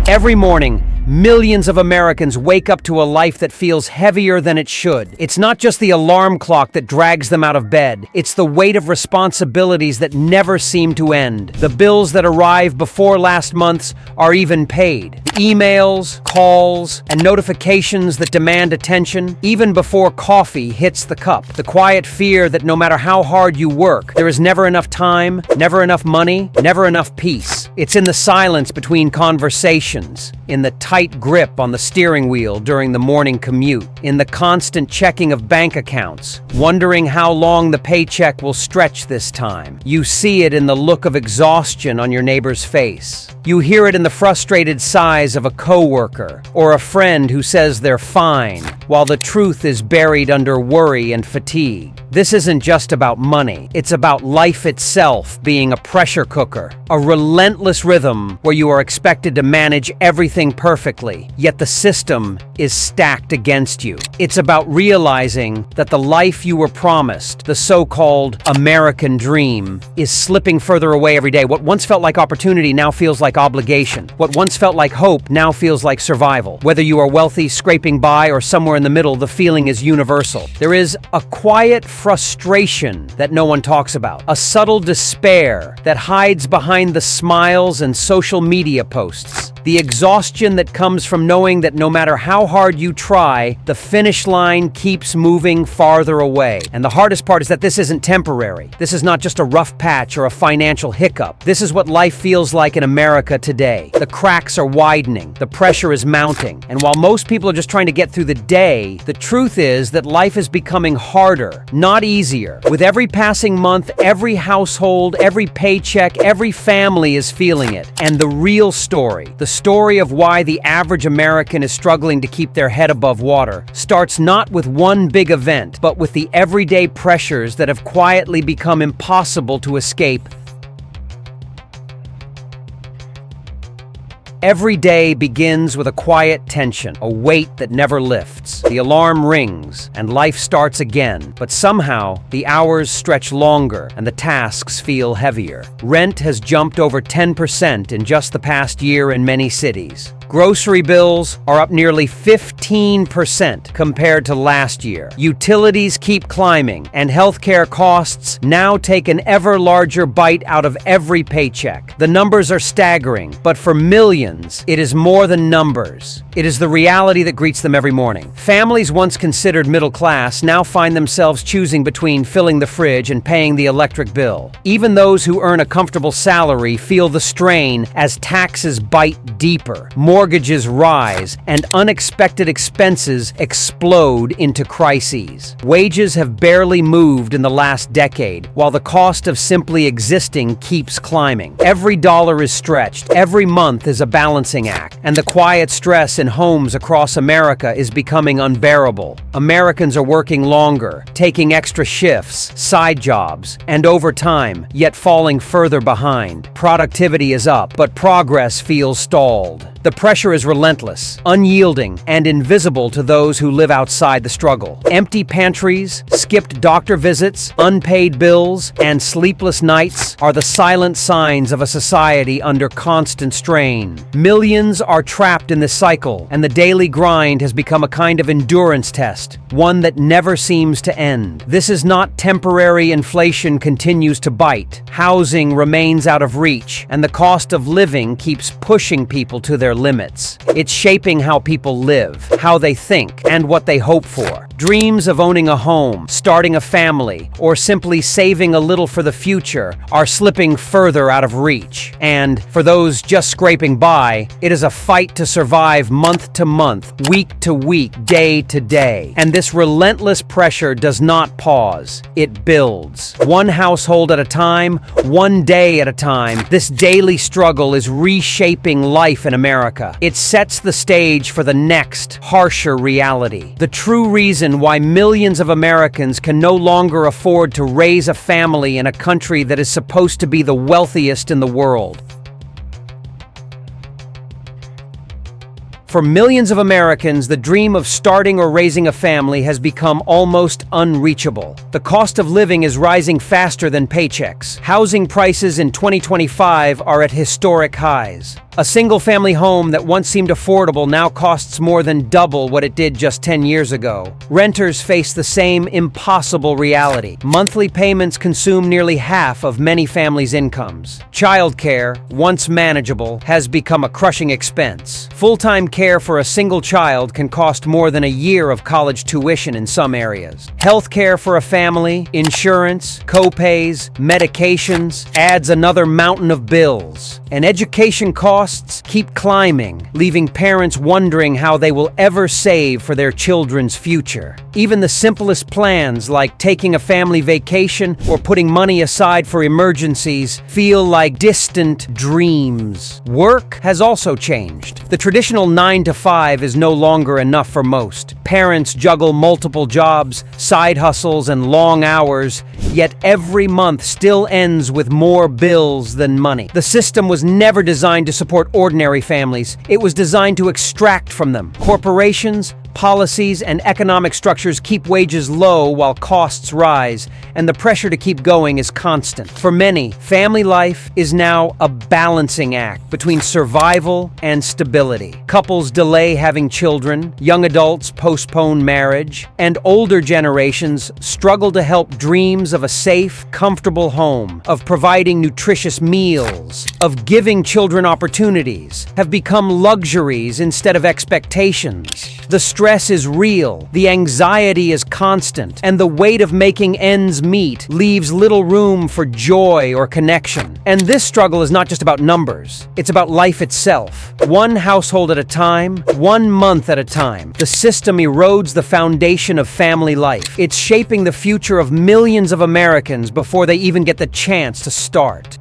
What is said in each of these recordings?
Every morning, millions of Americans wake up to a life that feels heavier than it should. It's not just the alarm clock that drags them out of bed. It's the weight of responsibilities that never seem to end. The bills that arrive before last month's are even paid. The emails, calls, and notifications that demand attention, even before coffee hits the cup. The quiet fear that no matter how hard you work, there is never enough time, never enough money, never enough peace. It's in the silence between conversations, in the tight grip on the steering wheel during the morning commute, in the constant checking of bank accounts, wondering how long the paycheck will stretch this time. You see it in the look of exhaustion on your neighbor's face. You hear it in the frustrated sighs of a coworker or a friend who says they're fine, while the truth is buried under worry and fatigue. This isn't just about money. It's about life itself being a pressure cooker, a relentless rhythm where you are expected to manage everything perfectly, yet the system is stacked against you. It's about realizing that the life you were promised, the so-called American dream, is slipping further away every day. What once felt like opportunity now feels like obligation. What once felt like hope now feels like survival. Whether you are wealthy, scraping by, or somewhere in the middle, the feeling is universal. There is a quiet frustration that no one talks about, a subtle despair that hides behind the smiles and social media posts, the exhaustion that comes from knowing that no matter how hard you try, the finish line keeps moving farther away. And the hardest part is that this isn't temporary. This is not just a rough patch or a financial hiccup. This is what life feels like in America today. The cracks are widening, the pressure is mounting, and while most people are just trying to get through the day, the truth is that life is becoming harder, not easier. With every passing month, every household, every paycheck, every family is feeling it. And the real story, the story of why the average American is struggling to keep their head above water, starts not with one big event, but with the everyday pressures that have quietly become impossible to escape. Every day begins with a quiet tension, a weight that never lifts. The alarm rings, and life starts again. But somehow, the hours stretch longer, and the tasks feel heavier. Rent has jumped over 10% in just the past year in many cities. Grocery bills are up nearly 15% compared to last year. Utilities keep climbing, and healthcare costs now take an ever larger bite out of every paycheck. The numbers are staggering, but for millions, it is more than numbers. It is the reality that greets them every morning. Families once considered middle class now find themselves choosing between filling the fridge and paying the electric bill. Even those who earn a comfortable salary feel the strain as taxes bite deeper. Mortgages rise, and unexpected expenses explode into crises. Wages have barely moved in the last decade, while the cost of simply existing keeps climbing. Every dollar is stretched, every month is a balancing act, and the quiet stress in homes across America is becoming unbearable. Americans are working longer, taking extra shifts, side jobs, and overtime, yet falling further behind. Productivity is up, but progress feels stalled. The pressure is relentless, unyielding, and invisible to those who live outside the struggle. Empty pantries, skipped doctor visits, unpaid bills, and sleepless nights are the silent signs of a society under constant strain. Millions are trapped in this cycle, and the daily grind has become a kind of endurance test, one that never seems to end. This is not temporary. Inflation continues to bite. Housing remains out of reach, and the cost of living keeps pushing people to their limits. It's shaping how people live, how they think, and what they hope for. Dreams of owning a home, starting a family, or simply saving a little for the future are slipping further out of reach. And for those just scraping by, it is a fight to survive month to month, week to week, day to day. And this relentless pressure does not pause. It builds. One household at a time, one day at a time, this daily struggle is reshaping life in America. It sets the stage for the next, harsher reality. The true reason why millions of Americans can no longer afford to raise a family in a country that is supposed to be the wealthiest in the world. For millions of Americans, the dream of starting or raising a family has become almost unreachable. The cost of living is rising faster than paychecks. Housing prices in 2025 are at historic highs. A single-family home that once seemed affordable now costs more than double what it did just 10 years ago. Renters face the same impossible reality. Monthly payments consume nearly half of many families' incomes. Childcare, once manageable, has become a crushing expense. Full-time care for a single child can cost more than a year of college tuition in some areas. Healthcare for a family, insurance, co-pays, medications adds another mountain of bills. And education costs keep climbing, leaving parents wondering how they will ever save for their children's future. Even the simplest plans, like taking a family vacation or putting money aside for emergencies, feel like distant dreams. Work has also changed. The traditional 9 to 5 is no longer enough for most. Parents juggle multiple jobs, side hustles, and long hours, yet every month still ends with more bills than money. The system was never designed to support ordinary families. It was designed to extract from them. Corporations, policies, and economic structures keep wages low while costs rise, and the pressure to keep going is constant. For many, family life is now a balancing act between survival and stability. Couples delay having children, young adults postpone marriage, and older generations struggle to help dreams of a safe, comfortable home, of providing nutritious meals, of giving children opportunities, have become luxuries instead of expectations. The stress is real, the anxiety is constant, and the weight of making ends meet leaves little room for joy or connection. And this struggle is not just about numbers, it's about life itself. One household at a time, 1 month at a time. The system erodes the foundation of family life. It's shaping the future of millions of Americans before they even get the chance to start.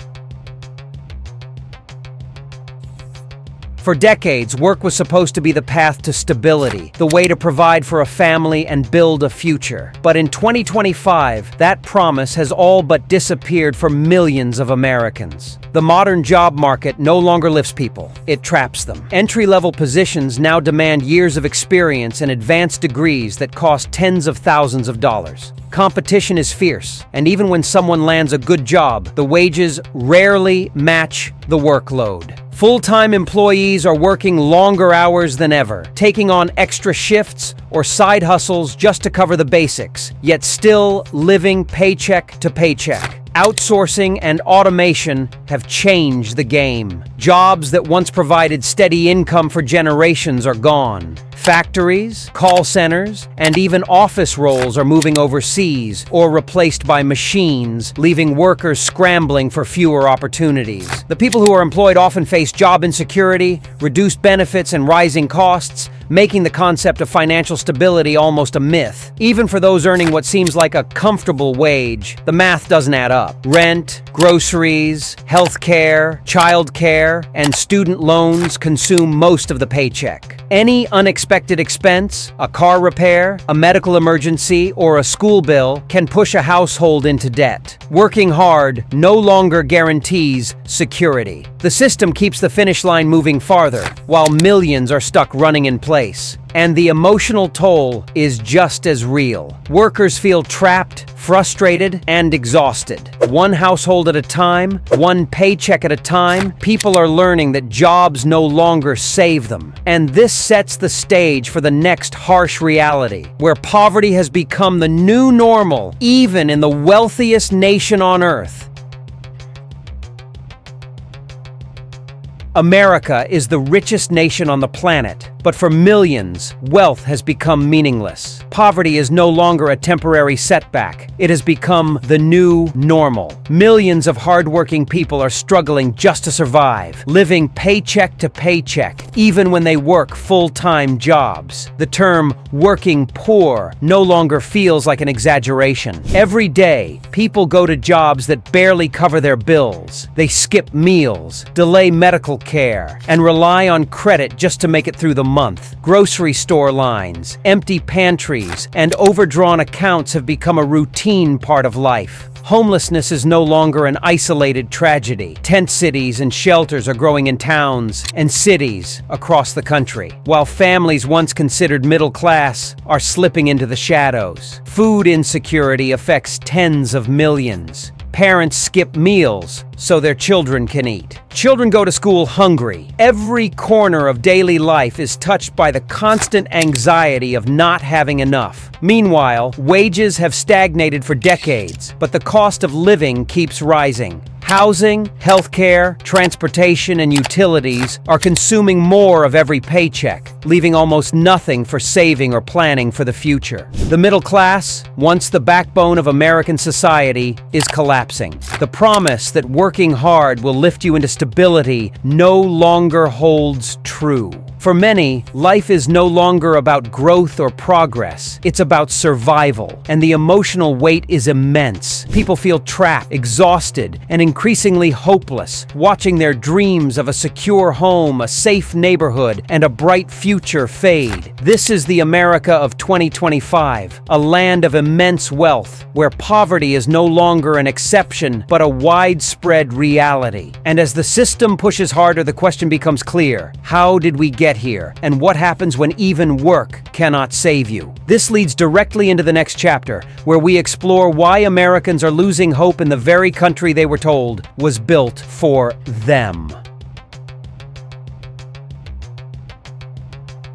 For decades, work was supposed to be the path to stability, the way to provide for a family and build a future. But in 2025, that promise has all but disappeared for millions of Americans. The modern job market no longer lifts people, it traps them. Entry-level positions now demand years of experience and advanced degrees that cost tens of thousands of dollars. Competition is fierce, and even when someone lands a good job, the wages rarely match the workload. Full-time employees are working longer hours than ever, taking on extra shifts or side hustles just to cover the basics, yet still living paycheck to paycheck. Outsourcing and automation have changed the game. Jobs that once provided steady income for generations are gone. Factories, call centers, and even office roles are moving overseas or replaced by machines, leaving workers scrambling for fewer opportunities. The people who are employed often face job insecurity, reduced benefits, and rising costs, making the concept of financial stability almost a myth. Even for those earning what seems like a comfortable wage, the math doesn't add up. Rent, groceries, healthcare, childcare, and student loans consume most of the paycheck. Any unexpected expense, a car repair, a medical emergency, or a school bill can push a household into debt. Working hard no longer guarantees security. The system keeps the finish line moving farther, while millions are stuck running in place. And the emotional toll is just as real. Workers feel trapped, frustrated, and exhausted. One household at a time, one paycheck at a time, people are learning that jobs no longer save them. And this sets the stage for the next harsh reality, where poverty has become the new normal, even in the wealthiest nation on earth. America is the richest nation on the planet, but for millions, wealth has become meaningless. Poverty is no longer a temporary setback. It has become the new normal. Millions of hardworking people are struggling just to survive, living paycheck to paycheck, even when they work full-time jobs. The term working poor no longer feels like an exaggeration. Every day, people go to jobs that barely cover their bills. They skip meals, delay medical care, and rely on credit just to make it through the month. Grocery store lines, empty pantries, and overdrawn accounts have become a routine part of life. Homelessness is no longer an isolated tragedy. Tent cities and shelters are growing in towns and cities across the country, while families once considered middle class are slipping into the shadows. Food insecurity affects tens of millions. Parents skip meals so their children can eat. Children go to school hungry. Every corner of daily life is touched by the constant anxiety of not having enough. Meanwhile, wages have stagnated for decades, but the cost of living keeps rising. Housing, healthcare, transportation, and utilities are consuming more of every paycheck, leaving almost nothing for saving or planning for the future. The middle class, once the backbone of American society, is collapsing. The promise that working hard will lift you into stability no longer holds true. For many, life is no longer about growth or progress. It's about survival, and the emotional weight is immense. People feel trapped, exhausted, and increasingly hopeless, watching their dreams of a secure home, a safe neighborhood, and a bright future fade. This is the America of 2025, a land of immense wealth, where poverty is no longer an exception, but a widespread reality. And as the system pushes harder, the question becomes clear: how did we get here? And what happens when even work cannot save you? This leads directly into the next chapter, where we explore why Americans are losing hope in the very country they were told was built for them.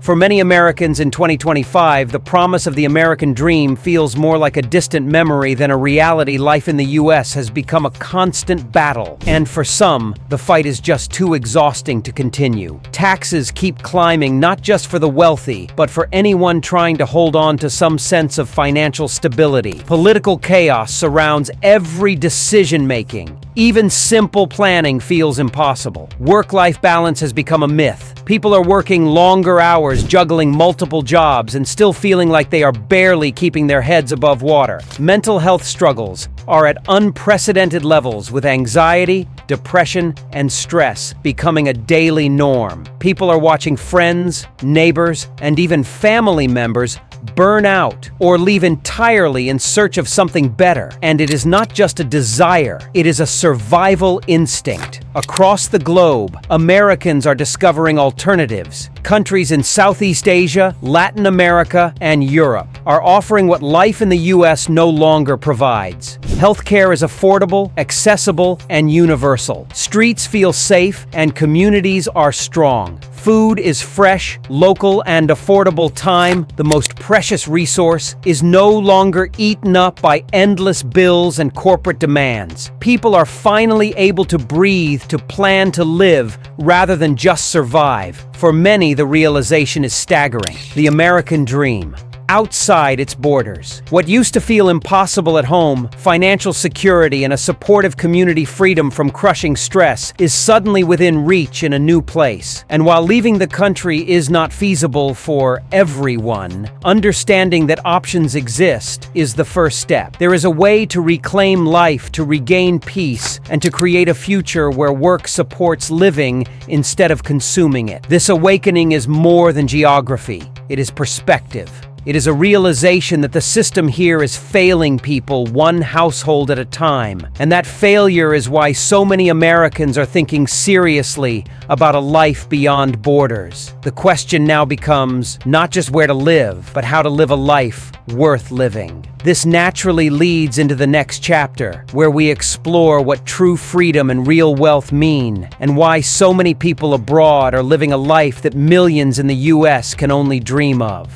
For many Americans in 2025, the promise of the American dream feels more like a distant memory than a reality. Life in the U.S. has become a constant battle, and for some, the fight is just too exhausting to continue. Taxes keep climbing, not just for the wealthy, but for anyone trying to hold on to some sense of financial stability. Political chaos surrounds every decision-making. Even simple planning feels impossible. Work-life balance has become a myth. People are working longer hours, juggling multiple jobs, and still feeling like they are barely keeping their heads above water. Mental health struggles are at unprecedented levels, with anxiety, depression, and stress becoming a daily norm. People are watching friends, neighbors, and even family members burn out or leave entirely in search of something better. And it is not just a desire, it is a survival instinct. Across the globe, Americans are discovering alternatives. Countries in Southeast Asia, Latin America, and Europe are offering what life in the U.S. no longer provides. Healthcare is affordable, accessible, and universal. Streets feel safe, and communities are strong. Food is fresh, local, and affordable. Time, the most precious resource, is no longer eaten up by endless bills and corporate demands. People are finally able to breathe, to plan, to live, rather than just survive. For many, the realization is staggering. The American dream, outside its borders. What used to feel impossible at home, financial security and a supportive community, freedom from crushing stress, is suddenly within reach in a new place. And while leaving the country is not feasible for everyone, understanding that options exist is the first step. There is a way to reclaim life, to regain peace, and to create a future where work supports living instead of consuming it. This awakening is more than geography. It is perspective. It is a realization that the system here is failing people one household at a time. And that failure is why so many Americans are thinking seriously about a life beyond borders. The question now becomes not just where to live, but how to live a life worth living. This naturally leads into the next chapter, where we explore what true freedom and real wealth mean, and why so many people abroad are living a life that millions in the U.S. can only dream of.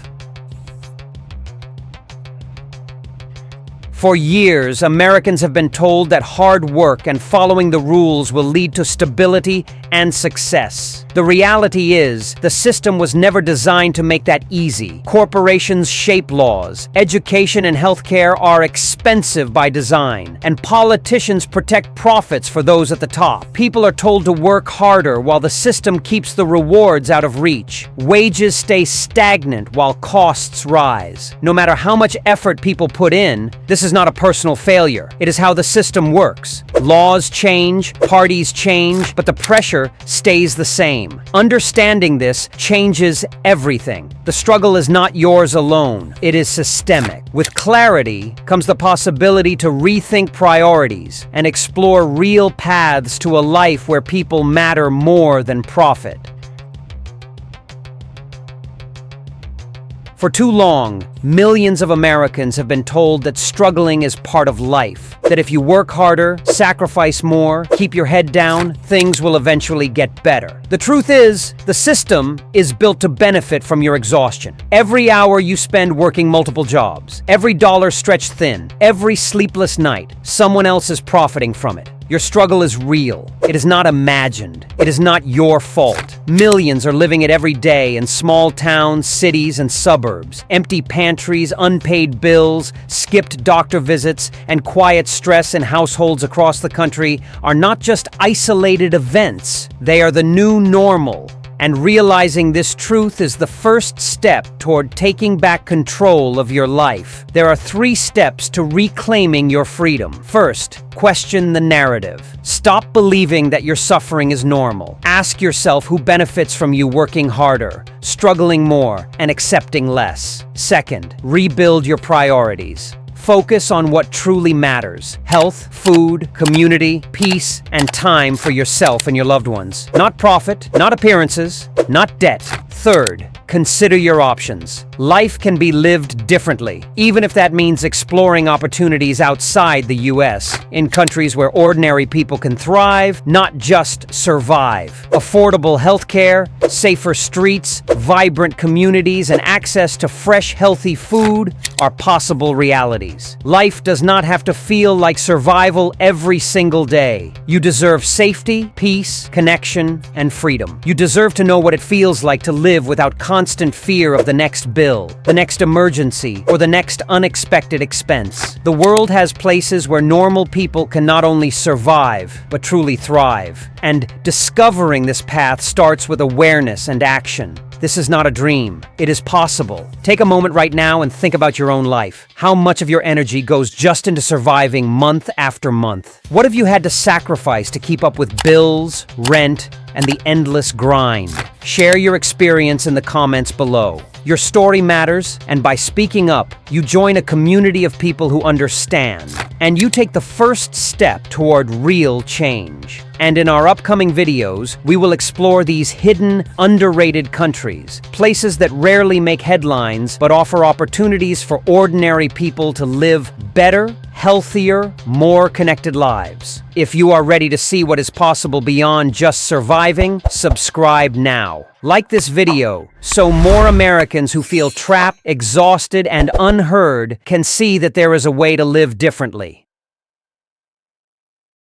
For years, Americans have been told that hard work and following the rules will lead to stability and success. The reality is, the system was never designed to make that easy. Corporations shape laws, education and healthcare are expensive by design, and politicians protect profits for those at the top. People are told to work harder while the system keeps the rewards out of reach. Wages stay stagnant while costs rise. No matter how much effort people put in, this is not a personal failure. It is how the system works. Laws change, parties change, but the pressure stays the same. Understanding this changes everything. The struggle is not yours alone. It is systemic. With clarity comes the possibility to rethink priorities and explore real paths to a life where people matter more than profit. For too long, millions of Americans have been told that struggling is part of life, that if you work harder, sacrifice more, keep your head down, things will eventually get better. The truth is, the system is built to benefit from your exhaustion. Every hour you spend working multiple jobs, every dollar stretched thin, every sleepless night, someone else is profiting from it. Your struggle is real. It is not imagined. It is not your fault. Millions are living it every day in small towns, cities, and suburbs. Empty pantries, unpaid bills, skipped doctor visits, and quiet stress in households across the country are not just isolated events. They are the new normal. And realizing this truth is the first step toward taking back control of your life. There are 3 steps to reclaiming your freedom. First, question the narrative. Stop believing that your suffering is normal. Ask yourself who benefits from you working harder, struggling more, and accepting less. Second, rebuild your priorities. Focus on what truly matters: health, food, community, peace, and time for yourself and your loved ones. Not profit, not appearances, not debt. Third, consider your options. Life can be lived differently, even if that means exploring opportunities outside the U.S., in countries where ordinary people can thrive, not just survive. Affordable healthcare, safer streets, vibrant communities, and access to fresh, healthy food are possible realities. Life does not have to feel like survival every single day. You deserve safety, peace, connection, and freedom. You deserve to know what it feels like to live without constant fear of the next bill, the next emergency, or the next unexpected expense. The world has places where normal people can not only survive, but truly thrive. And discovering this path starts with awareness and action. This is not a dream. It is possible. Take a moment right now and think about your own life. How much of your energy goes just into surviving month after month? What have you had to sacrifice to keep up with bills, rent, and the endless grind? Share your experience in the comments below. Your story matters, and by speaking up, you join a community of people who understand, and you take the first step toward real change. And in our upcoming videos, we will explore these hidden, underrated countries, places that rarely make headlines but offer opportunities for ordinary people to live better, healthier, more connected lives. If you are ready to see what is possible beyond just surviving, subscribe now. Like this video so more Americans who feel trapped, exhausted, and unheard can see that there is a way to live differently.